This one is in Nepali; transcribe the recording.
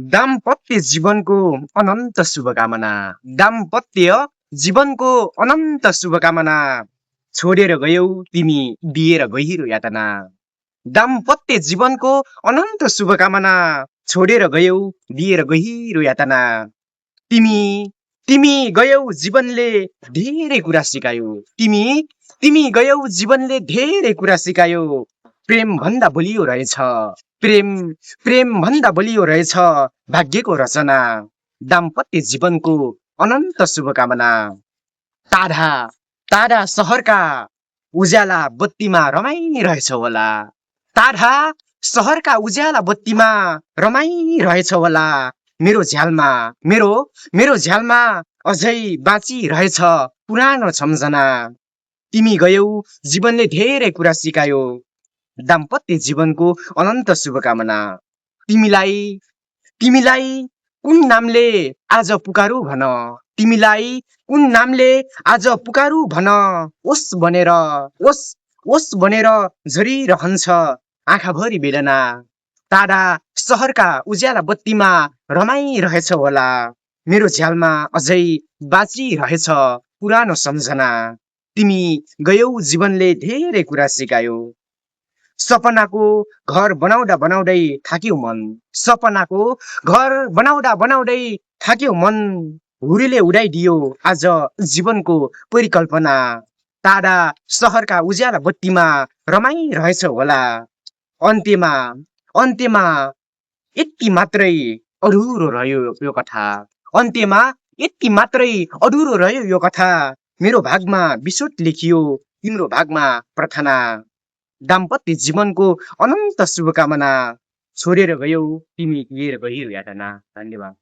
दाम्पत्य जीवनको अनन्त शुभकामना। दाम्पत्य जीवनको अनन्त शुभकामना। छोडेर गयौ तिमी दिएर गहिरो यातना। दाम्पत्य जीवनको अनन्त शुभकामना। छोडेर गयौ दिएर गहिरो यातना। तिमी तिमी गयौ जीवनले धेरै कुरा सिकायो। तिमी गयौ जीवनले धेरै कुरा सिकायो। प्रेम भन्दा बलियो रहेछ। प्रेम भन्दा बलियो रहेछ भाग्यको रचना। दाम्पत्य जीवनको अनन्त शुभकामना। टाढा टाढा सहरका उज्याला बत्तीमा रमाइरहेछ होला। टाढा सहरका उज्याला बत्तीमा रमाइरहेछ होला। मेरो झ्यालमा मेरो झ्यालमा अझै बाँचिरहेछ पुरानो सम्झना। तिमी गयौ जीवनले धेरै कुरा सिकायो। दाम्पत्य जीवनको अनन्त शुभकामना। तिमीलाई कुन नामले आज पुकारू भन। तिमीलाई कुन नामले आज पुकारू भन। ओस बनेर झरिरहन्छ आँखाभरि बेदना। टाढा सहरका उज्याला बत्तीमा रमाइरहेछ होला। मेरो झ्यालमा अझै बाँचिरहेछ पुरानो सम्झना। तिमी गयौ जीवनले धेरै कुरा सिकायो। सपनाको घर बनाउँदा बनाउँदै थाक्यो मन। सपनाको घर बनाउँदा बनाउँदै थाक्यो मन। हुरीले उडाइदियो आज जीवनको परिकल्पना। टाढा सहरका उज्याला बत्तीमा रमाइरहेछ होला। अन्त्यमा यति मात्रै अधुरो रह्यो यो कथा। अन्त्यमा यति मात्रै अधुरो रह्यो यो कथा। मेरो भागमा बिसोट लेखियो तिम्रो भागमा प्रार्थना। दाम्पत्य जीवनको अनन्त शुभकामना। छोडेर गयौ तिमी दिएर गहिरो यातना। धन्यवाद।